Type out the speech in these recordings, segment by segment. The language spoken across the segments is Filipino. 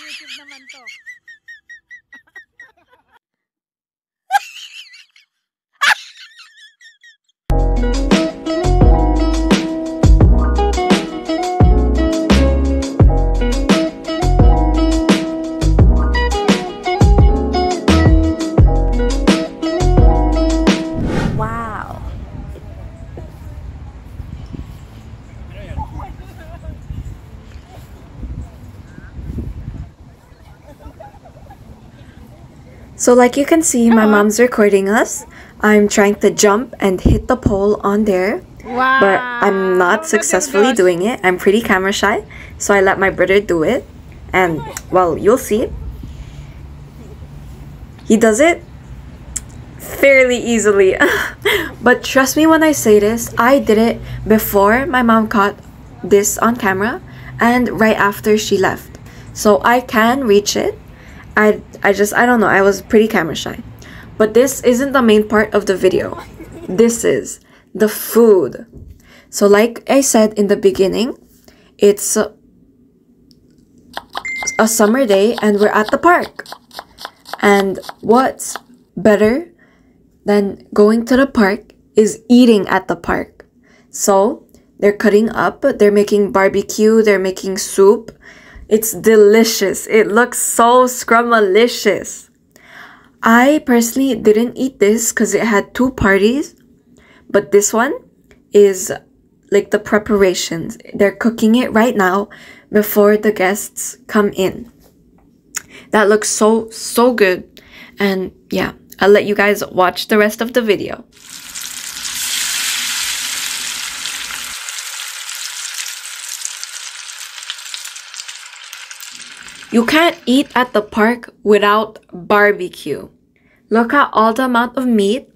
YouTube naman to. So like you can see, my mom's recording us. I'm trying to jump and hit the pole on there. Wow. But I'm not successfully doing it. I'm pretty camera shy. So I let my brother do it. And, well, you'll see. He does it fairly easily. But trust me when I say this, I did it before my mom caught this on camera and right after she left. So I can reach it. I don't know, I was pretty camera shy. But this isn't the main part of the video. This is the food. So like I said in the beginning, it's a summer day and we're at the park. And what's better than going to the park is eating at the park. So they're cutting up, they're making barbecue, they're making soup. It's delicious. It looks so scrumalicious. I personally didn't eat this because it had 2 parties. But this one is like the preparations. They're cooking it right now before the guests come in. That looks so good. And yeah, I'll let you guys watch the rest of the video. You can't eat at the park without barbecue. Look at all the amount of meat,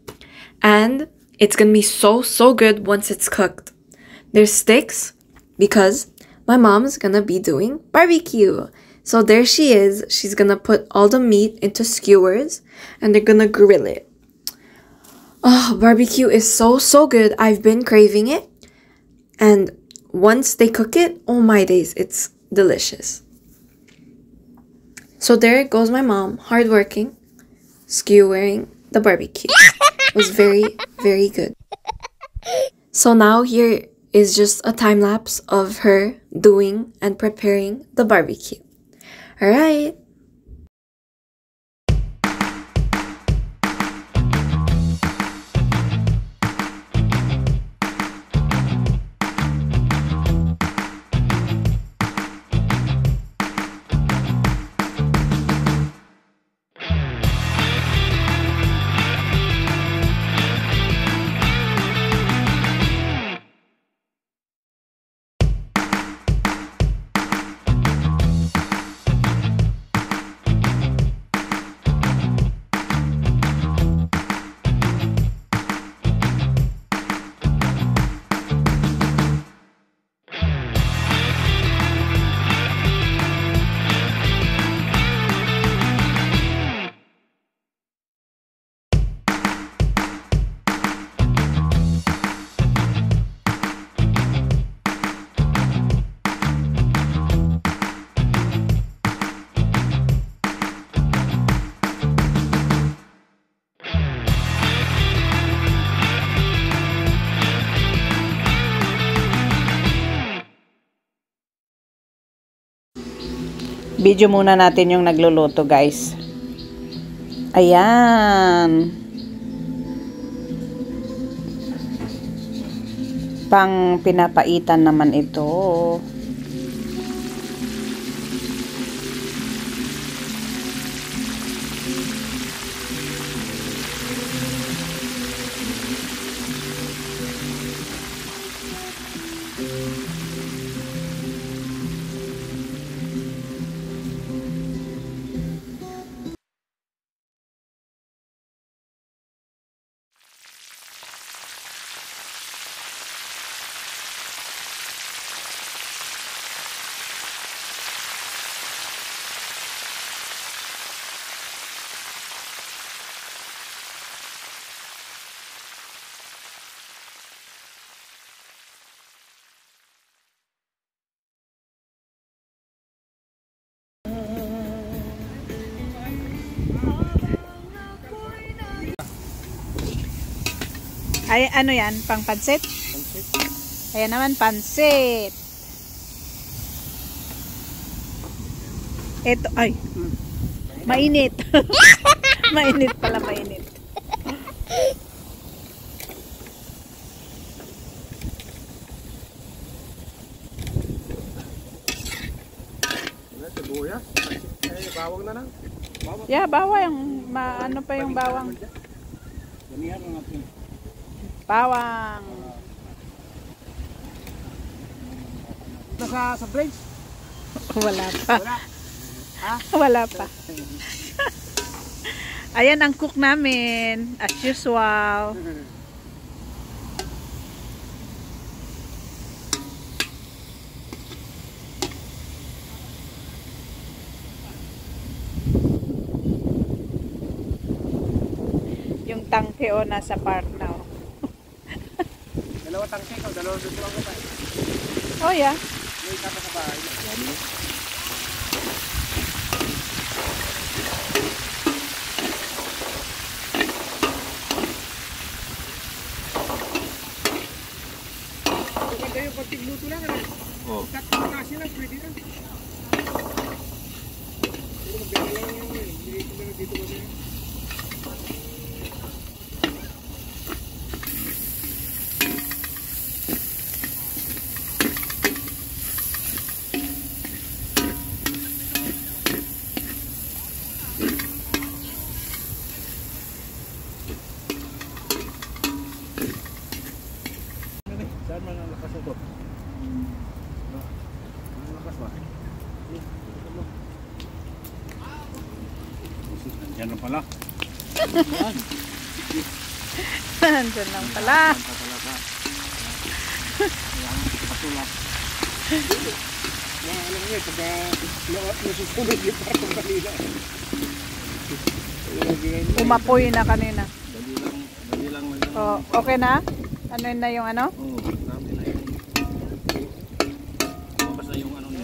and it's gonna be so good once it's cooked. There's sticks because my mom's gonna be doing barbecue. So there she is. She's gonna put all the meat into skewers and they're gonna grill it. Oh, barbecue is so good. I've been craving it. And once they cook it, oh my days, it's delicious. So there goes my mom, hardworking, skewering the barbecue. It was very good. So now here is just a time lapse of her doing and preparing the barbecue. Alright. Video muna natin yung nagluluto, guys. Ayan. Pang pinapaitan naman ito. Ay, ano yan? Pang pansit? Pansit. Ayan naman, pansit. Ito, ay. Mainit. Mainit pala, mainit. Sibuyas. Bawang na lang. Bawang. Yeah, bawang. Ano pa yung bawang? Damihan lang natin. Bawang. Sa brace? Wala pa. Wala. Ha? Wala pa. Ayan ang cook namin. As usual. Yung tangke o nasa park na. Dalawa tangke ko, dalawa dito lang ko pa. Oh yeah. May tapa sa bahay. Maganda yung pagtigluto lang, ano? Oo. Kasi lang, pwede na. Pero maganda lang yung hindi ko lang dito kasi. Saan man ang lakas ito? Ang lakas ba? Nandiyan na pala. Andyan lang pala. Patulak. Alam nga, pagka nasusunod yung parang kanina. Umapoy na kanina. Dali lang. Oh, okay na? Ano yun na yung ano? Oo, marami na yung lumabas na yung ano niya.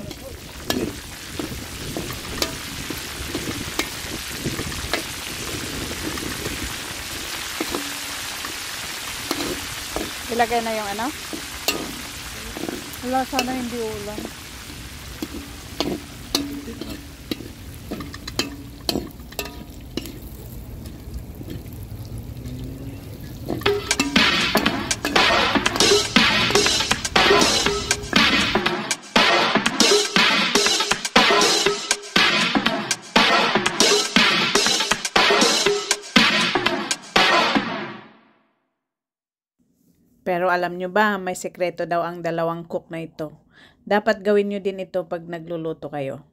Ilagay na yung ano? Wala, sana hindi ulan. Pero alam nyo ba, may sekreto daw ang dalawang cook na ito. Dapat gawin nyo din ito pag nagluluto kayo.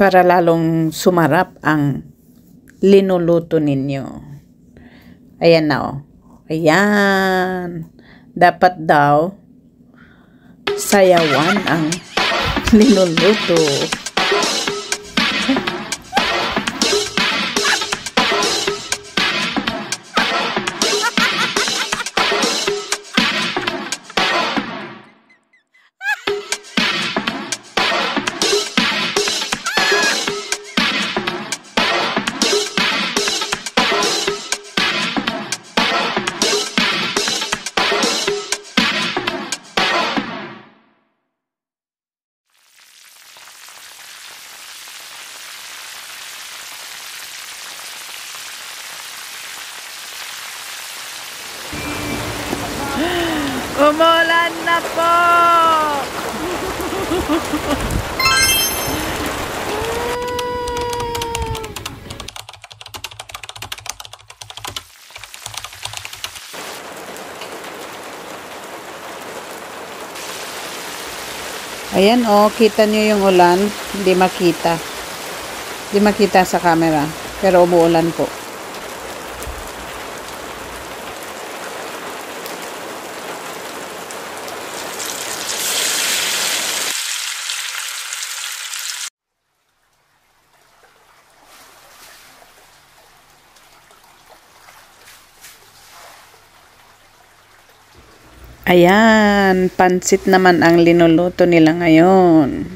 Para lalong sumarap ang linuluto ninyo. Ayan na oh. Ayan. Dapat daw sayawan ang linuluto. Umulan na po! Ayan oh, kita nyo yung ulan. Hindi makita. Hindi makita sa camera. Pero umuulan po. Ayan, pansit naman ang linuluto nila ngayon.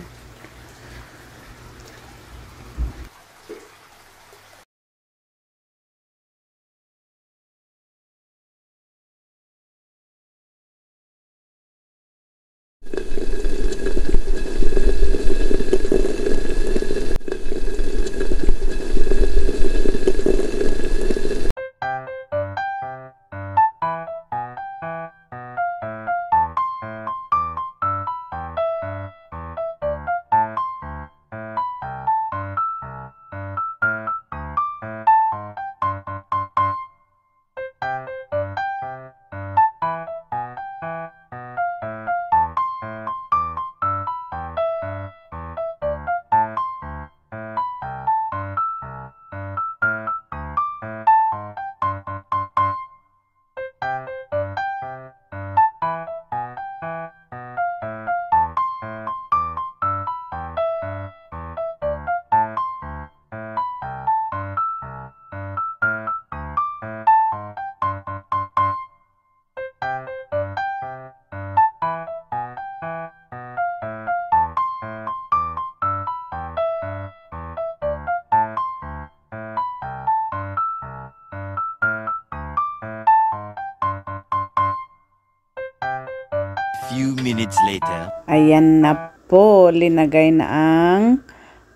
few minutes later. Ayan na po, linagay na ang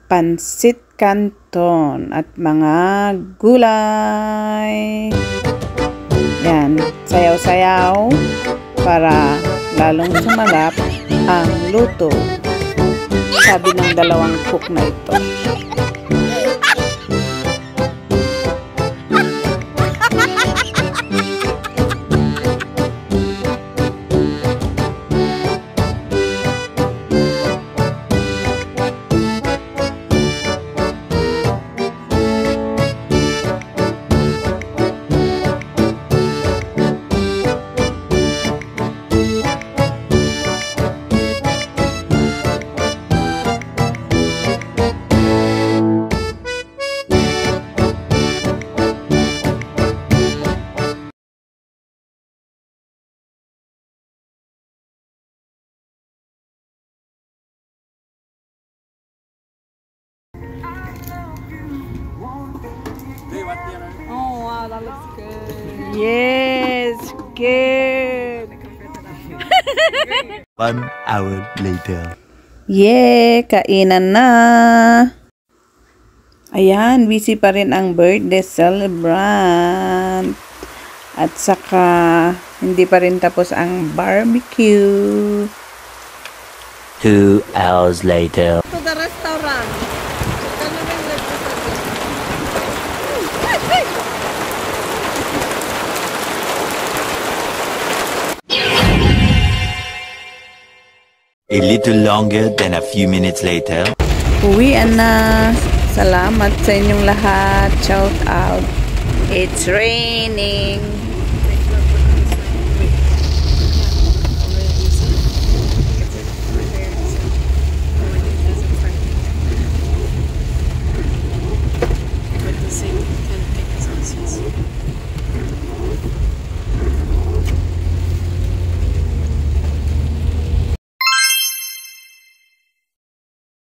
pansit canton at mga gulay. Yan, sayaw-sayaw para lalong sumalap ang luto. Sabi ng dalawang cook na ito. Oh wow, that looks good. Yes, good. 1 hour later. Yeah, kainan na. Ayan, busy pa rin ang birthday celebrant. At saka, hindi pa rin tapos ang barbecue. 2 hours later. To the restaurant. Can you bring the A little longer than a few minutes later. Uwian na. Salamat sa inyong lahat. Shout out. It's raining.